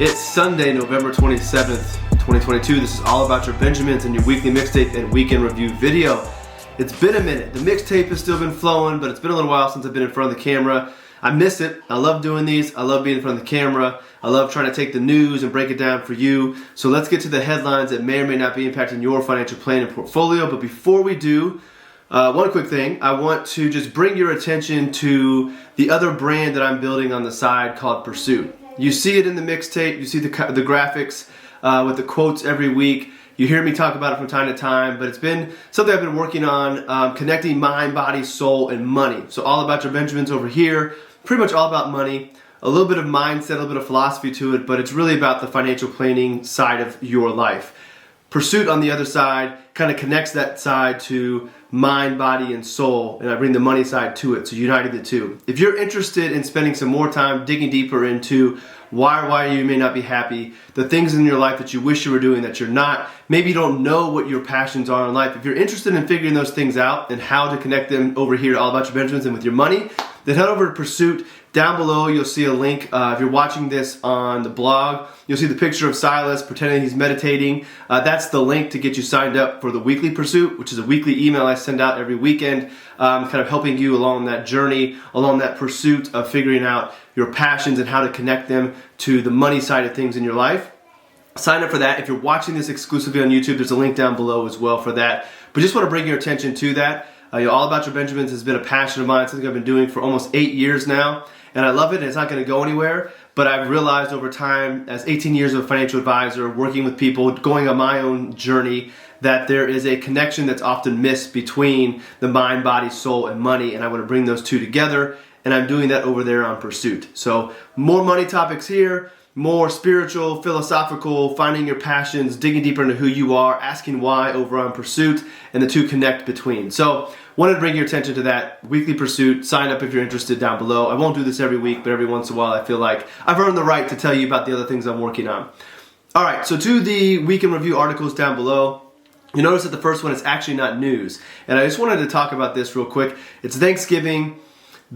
It's Sunday, November 27th, 2022. This is all about your Benjamins and your weekly mixtape and weekend review video. It's been a minute. The mixtape has still been flowing, but it's been a little while since I've been in front of the camera. I miss it. I love doing these. I love being in front of the camera. I love trying to take the news and break it down for you. So let's get to the headlines that may or may not be impacting your financial plan and portfolio. But before we do, one quick thing. I want to just bring your attention to the other brand that I'm building on the side called Pursuit. You see it in the mixtape. You see the graphics with the quotes every week. You hear me talk about it from time to time, but it's been something I've been working on, connecting mind, body, soul, and money. So all about your Benjamins over here, pretty much all about money, a little bit of mindset, a little bit of philosophy to it, but it's really about the financial planning side of your life. Pursuit on the other side kind of connects that side to mind, body, and soul, and I bring the money side to it, so uniting the two. If you're interested in spending some more time digging deeper into why you may not be happy, the things in your life that you wish you were doing that you're not, maybe you don't know what your passions are in life. If you're interested in figuring those things out and how to connect them over here to All About Your Benjamins and with your money, then head over to Pursuit. Down below, you'll see a link. If you're watching this on the blog, you'll see the picture of Silas pretending he's meditating. That's the link to get you signed up for the weekly Pursuit, which is a weekly email I send out every weekend, kind of helping you along that journey, along that pursuit of figuring out your passions and how to connect them to the money side of things in your life. Sign up for that. If you're watching this exclusively on YouTube, there's a link down below as well for that. But just want to bring your attention to that. All About Your Benjamins has been a passion of mine, something I've been doing for almost 8 years now. And I love it, and it's not going to go anywhere, but I've realized over time, as 18 years of a financial advisor, working with people, going on my own journey, that there is a connection that's often missed between the mind, body, soul, and money, and I want to bring those two together, and I'm doing that over there on Pursuit. So more money topics here, more spiritual, philosophical, finding your passions, digging deeper into who you are, asking why over on Pursuit, and the two connect between. So wanted to bring your attention to that weekly Pursuit. Sign up if you're interested down below. I won't do this every week, but every once in a while I feel like I've earned the right to tell you about the other things I'm working on. All right, so to the weekend review articles down below. You notice that the first one is actually not news. And I just wanted to talk about this real quick. It's Thanksgiving,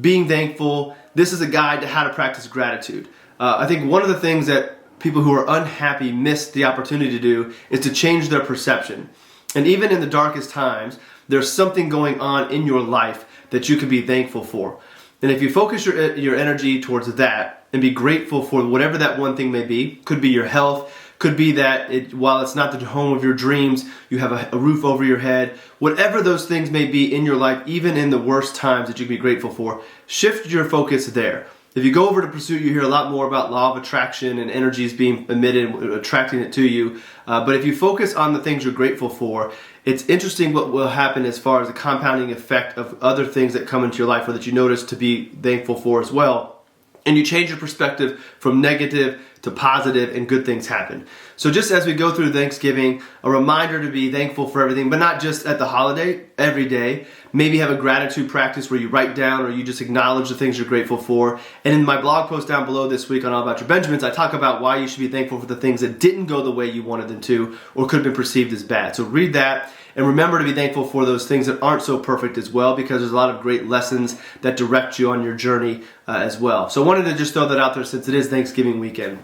being thankful. This is a guide to how to practice gratitude. I think one of the things that people who are unhappy miss the opportunity to do is to change their perception. And even in the darkest times, there's something going on in your life that you can be thankful for. And if you focus your energy towards that and be grateful for whatever that one thing may be, could be your health, could be that while it's not the home of your dreams, you have a roof over your head, whatever those things may be in your life, even in the worst times that you can be grateful for, shift your focus there. If you go over to Pursuit, you hear a lot more about law of attraction and energies being emitted, attracting it to you. But if you focus on the things you're grateful for, it's interesting what will happen as far as the compounding effect of other things that come into your life or that you notice to be thankful for as well. And you change your perspective from negative to positive, and good things happen. So just as we go through Thanksgiving, a reminder to be thankful for everything, but not just at the holiday, every day. Maybe have a gratitude practice where you write down or you just acknowledge the things you're grateful for. And in my blog post down below this week on All About Your Benjamins, I talk about why you should be thankful for the things that didn't go the way you wanted them to or could have been perceived as bad. So read that. And remember to be thankful for those things that aren't so perfect as well, because there's a lot of great lessons that direct you on your journey as well. So I wanted to just throw that out there since it is Thanksgiving weekend.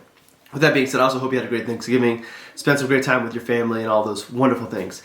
With that being said, I also hope you had a great Thanksgiving, spent some great time with your family and all those wonderful things.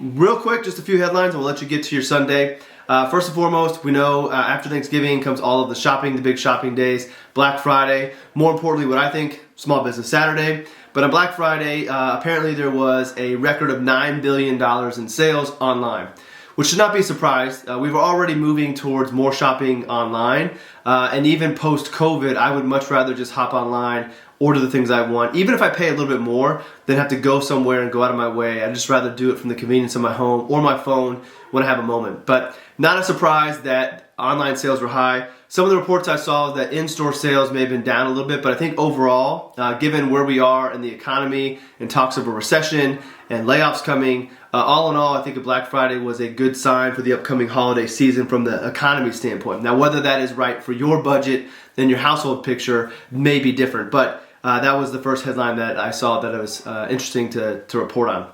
Real quick, just a few headlines and we'll let you get to your Sunday. First and foremost, we know after Thanksgiving comes all of the shopping, the big shopping days, Black Friday, more importantly what I think, Small Business Saturday. But on Black Friday, apparently there was a record of $9 billion in sales online, which should not be surprised. We were already moving towards more shopping online, and even post-COVID, I would much rather just hop online, order the things I want, even if I pay a little bit more than have to go somewhere and go out of my way. I'd just rather do it from the convenience of my home or my phone when I have a moment. But not a surprise that online sales were high. Some of the reports I saw that in-store sales may have been down a little bit, but I think overall, given where we are in the economy and talks of a recession and layoffs coming, all in all, I think a Black Friday was a good sign for the upcoming holiday season from the economy standpoint. Now, whether that is right for your budget and your household picture may be different, but that was the first headline that I saw that it was interesting to report on.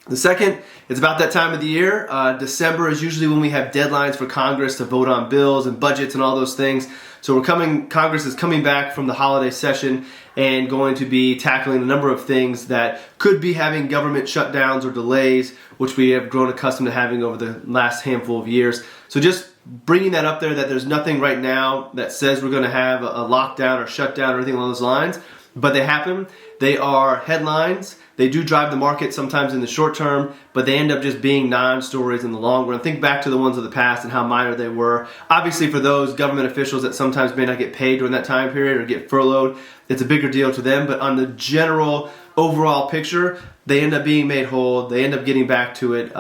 The second, it's about that time of the year. December is usually when we have deadlines for Congress to vote on bills and budgets and all those things. So Congress is coming back from the holiday session and going to be tackling a number of things that could be having government shutdowns or delays, which we have grown accustomed to having over the last handful of years. So just bringing that up there, that there's nothing right now that says we're going to have a lockdown or shutdown or anything along those lines, but they happen. They are headlines. They do drive the market sometimes in the short term, but they end up just being non-stories in the long run. Think back to the ones of the past and how minor they were. Obviously, for those government officials that sometimes may not get paid during that time period or get furloughed, it's a bigger deal to them. But on the general overall picture, they end up being made whole. They end up getting back to it.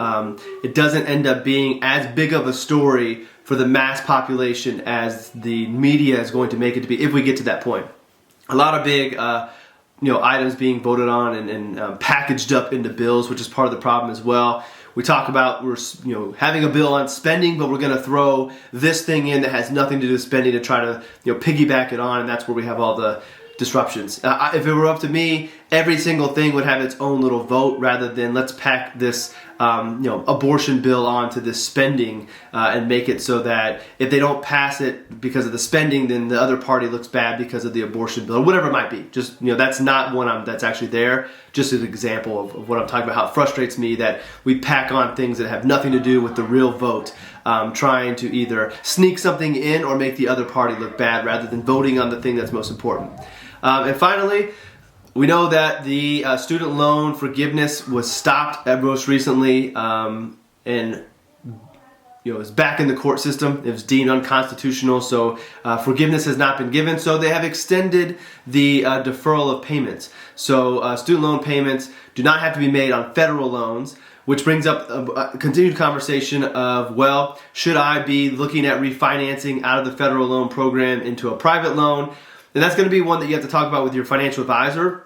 It doesn't end up being as big of a story for the mass population as the media is going to make it to be if we get to that point. A lot of big items being voted on and packaged up into bills, which is part of the problem as well. We talk about we're having a bill on spending, but we're going to throw this thing in that has nothing to do with spending to try to piggyback it on, and that's where we have all the disruptions. If it were up to me, every single thing would have its own little vote rather than let's pack this abortion bill onto this spending and make it so that if they don't pass it because of the spending, then the other party looks bad because of the abortion bill or whatever it might be. Just that's not one that's actually there. Just an example of what I'm talking about. How it frustrates me that we pack on things that have nothing to do with the real vote, trying to either sneak something in or make the other party look bad rather than voting on the thing that's most important. And finally, we know that the student loan forgiveness was stopped most recently, and it's back in the court system. It was deemed unconstitutional, so forgiveness has not been given. So they have extended the deferral of payments. So student loan payments do not have to be made on federal loans, which brings up a continued conversation of, well, should I be looking at refinancing out of the federal loan program into a private loan? And that's going to be one that you have to talk about with your financial advisor,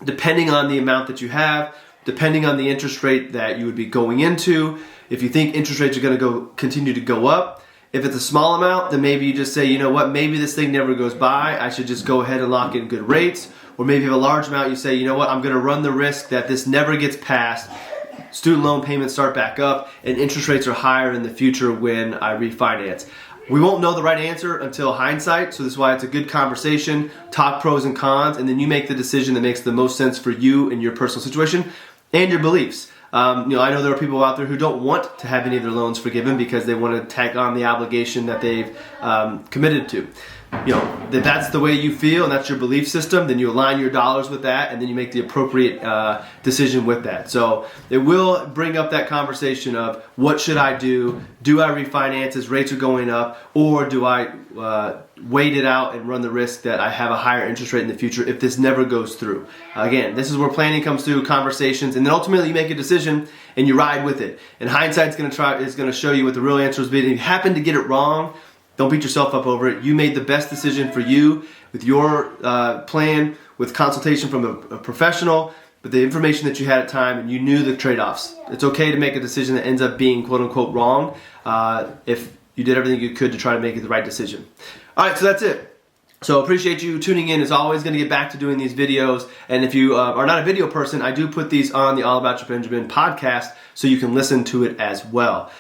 depending on the amount that you have, depending on the interest rate that you would be going into. If you think interest rates are going to continue to go up, if it's a small amount, then maybe you just say, you know what, maybe this thing never goes by. I should just go ahead and lock in good rates. Or maybe if you have a large amount, you say, you know what, I'm going to run the risk that this never gets passed. Student loan payments start back up and interest rates are higher in the future when I refinance. We won't know the right answer until hindsight, so this is why it's a good conversation, talk pros and cons, and then you make the decision that makes the most sense for you and your personal situation and your beliefs. I know there are people out there who don't want to have any of their loans forgiven because they want to tack on the obligation that they've committed to. If that's the way you feel and that's your belief system, then you align your dollars with that and then you make the appropriate decision with that. So it will bring up that conversation of what should I do? Do I refinance as rates are going up, or do I wait it out and run the risk that I have a higher interest rate in the future if this never goes through? Again, this is where planning comes through, conversations, and then ultimately you make a decision and you ride with it. And hindsight's going to show you what the real answer is. But if you happen to get it wrong, don't beat yourself up over it. You made the best decision for you with your plan, with consultation from a professional, with the information that you had at time, and you knew the trade-offs. It's okay to make a decision that ends up being quote-unquote wrong if you did everything you could to try to make it the right decision. All right, so that's it. So appreciate you tuning in. As always, going to get back to doing these videos. And if you are not a video person, I do put these on the All About Your Benjamin podcast so you can listen to it as well.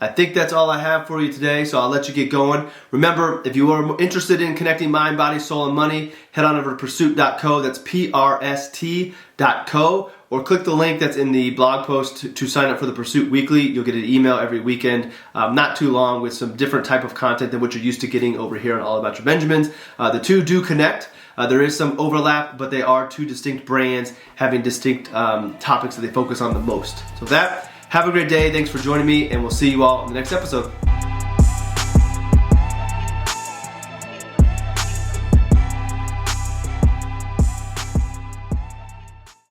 I think that's all I have for you today, so I'll let you get going. Remember, if you are interested in connecting mind, body, soul, and money, head on over to pursuit.co. That's PRST.co. Or click the link that's in the blog post to sign up for the Pursuit Weekly. You'll get an email every weekend, not too long, with some different type of content than what you're used to getting over here on All About Your Benjamins. The two do connect. There is some overlap, but they are two distinct brands having distinct topics that they focus on the most. So with that, have a great day. Thanks for joining me, and we'll see you all in the next episode.